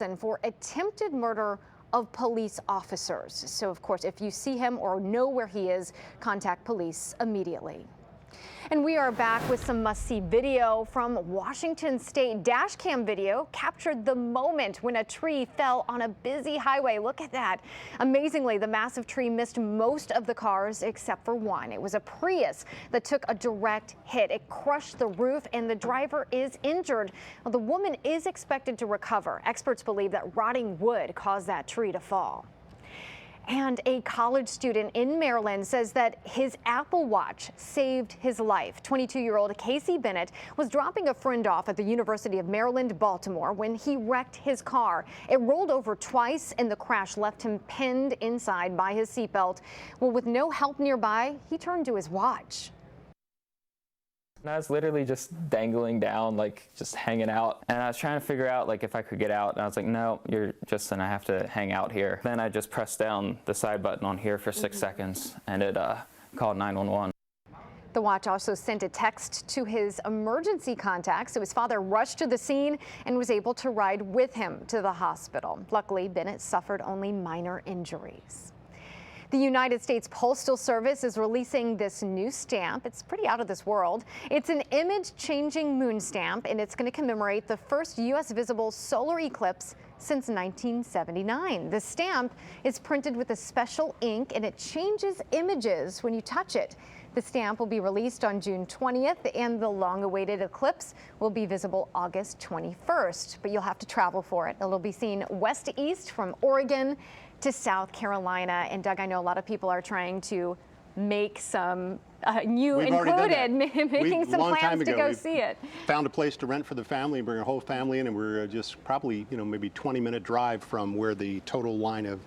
and for attempted murder of police officers. So, of course, if you see him or know where he is, contact police immediately. And we are back with some must-see video from Washington State. Dash cam video captured the moment when a tree fell on a busy highway. Look at that. Amazingly, the massive tree missed most of the cars except for one. It was a Prius that took a direct hit. It crushed the roof and the driver is injured. Well, the woman is expected to recover. Experts believe that rotting wood caused that tree to fall. And a college student in Maryland says that his Apple Watch saved his life. 22-year-old Casey Bennett was dropping a friend off at the University of Maryland, Baltimore, when he wrecked his car. It rolled over twice, and the crash left him pinned inside by his seatbelt. Well, with no help nearby, he turned to his watch. And I was literally just dangling down, like just hanging out. And I was trying to figure out like if I could get out. And I was like, no, you're just gonna have to hang out here. Then I just pressed down the side button on here for 6 seconds and it called 911. The watch also sent a text to his emergency contacts, so his father rushed to the scene and was able to ride with him to the hospital. Luckily, Bennett suffered only minor injuries. The United States Postal Service is releasing this new stamp. It's pretty out of this world. It's an image-changing moon stamp, and it's going to commemorate the first U.S. visible solar eclipse since 1979. The stamp is printed with a special ink, and it changes images when you touch it. The stamp will be released on June 20th, and the long-awaited eclipse will be visible August 21st, but you'll have to travel for it. It'll be seen west to east from Oregon to South Carolina. And Doug, I know a lot of people are trying to make some, you included, making some plans to go see it. Found a place to rent for the family and bring our whole family in, and we're just probably, maybe 20-minute drive from where the total line of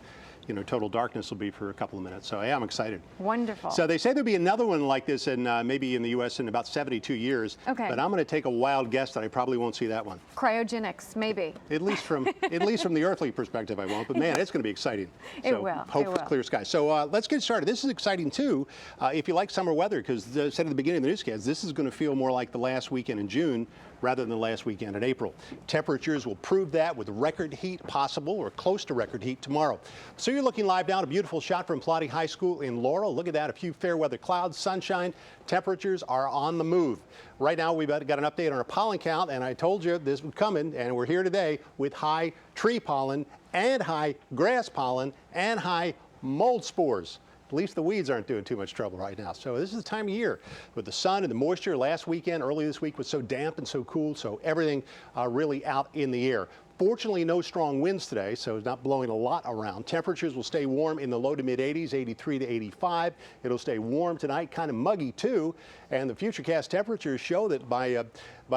total darkness will be for a couple of minutes. So yeah, I'm excited. Wonderful. So they say there'll be another one like this in maybe in the U.S. in about 72 years. Okay. But I'm going to take a wild guess that I probably won't see that one. Cryogenics, maybe. At least from the earthly perspective, I won't. But man, it's going to be exciting. It will. Hope for clear skies. So let's get started. This is exciting too. If you like summer weather, because I said at the beginning of the newscast, this is going to feel more like the last weekend in June rather than the last weekend in April. Temperatures will prove that with record heat possible or close to record heat tomorrow. So you're looking live down, a beautiful shot from Plotty High School in Laurel. Look at that, a few fair weather clouds, sunshine. Temperatures are on the move. Right now we've got an update on our pollen count, and I told you this was coming, and we're here today with high tree pollen and high grass pollen and high mold spores. At least the weeds aren't doing too much trouble right now. So this is the time of year with the sun and the moisture. Last weekend, early this week was so damp and so cool, so everything really out in the air. Fortunately, no strong winds today, so it's not blowing a lot around. Temperatures will stay warm in the low to mid 80s, 83 to 85. It'll stay warm tonight, kind of muggy too. And the futurecast temperatures show that by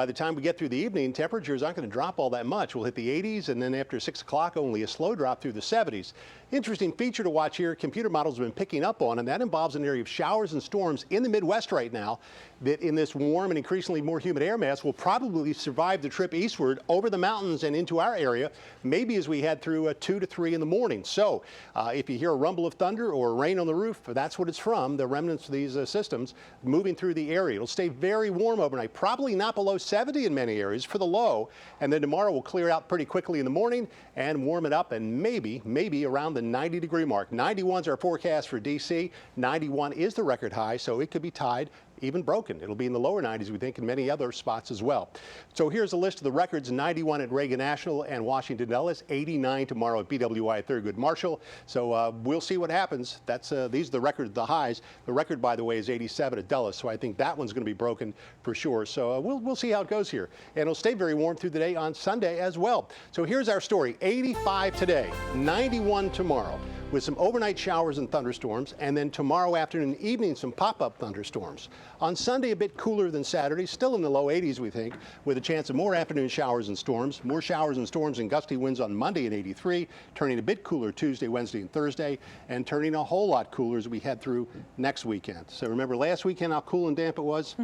the time we get through the evening, temperatures aren't going to drop all that much. We'll hit the 80s, and then after 6 o'clock, only a slow drop through the 70s. Interesting feature to watch here, computer models have been picking up on, and that involves an area of showers and storms in the Midwest right now that in this warm and increasingly more humid air mass will probably survive the trip eastward over the mountains and into our area, maybe as we head through 2 to 3 in the morning. So if you hear a rumble of thunder or rain on the roof, that's what it's from, the remnants of these systems moving through the area. It'll stay very warm overnight, probably not below 70 in many areas for the low, and then tomorrow will clear out pretty quickly in the morning and warm it up, and maybe around the 90-degree mark. 91's our forecast for D.C. 91 is the record high, so it could be tied, even broken. It'll be in the lower 90s, we think, in many other spots as well. So here's a list of the records: 91 at Reagan National and Washington Dulles, 89 tomorrow at BWI Thurgood Marshall. So we'll see what happens. That's these are the records, the highs. The record, by the way, is 87 at Dulles, so I think that one's going to be broken for sure. So we'll see how it goes here. And it'll stay very warm through the day on Sunday as well. So here's our story: 85 today, 91 tomorrow, with some overnight showers and thunderstorms, and then tomorrow afternoon and evening some pop-up thunderstorms. On Sunday, a bit cooler than Saturday, still in the low 80s, we think, with a chance of more afternoon showers and storms. More showers and storms and gusty winds on Monday at 83, turning a bit cooler Tuesday, Wednesday, and Thursday, and turning a whole lot cooler as we head through next weekend. So remember last weekend how cool and damp it was?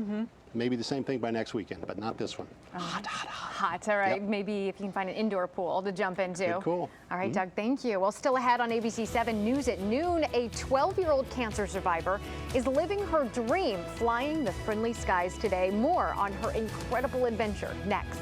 Maybe the same thing by next weekend, but not this one. Hot, hot, hot. All right. Yep. Maybe if you can find an indoor pool to jump into. Good, cool. All right, Doug, thank you. Well, still ahead on ABC 7 News at noon, a 12-year-old cancer survivor is living her dream, flying the friendly skies today. More on her incredible adventure next.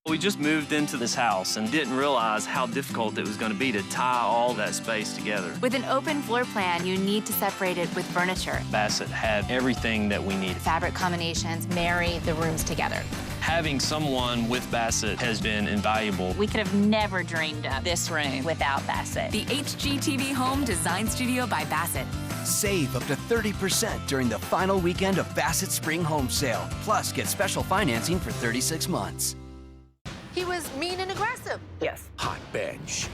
We just moved into this house and didn't realize how difficult it was going to be to tie all that space together. With an open floor plan, you need to separate it with furniture. Bassett had everything that we needed. Fabric combinations marry the rooms together. Having someone with Bassett has been invaluable. We could have never dreamed of this room without Bassett. The HGTV Home Design Studio by Bassett. Save up to 30% during the final weekend of Bassett Spring Home Sale. Plus, get special financing for 36 months. He was mean and aggressive. Yes. Hot bench.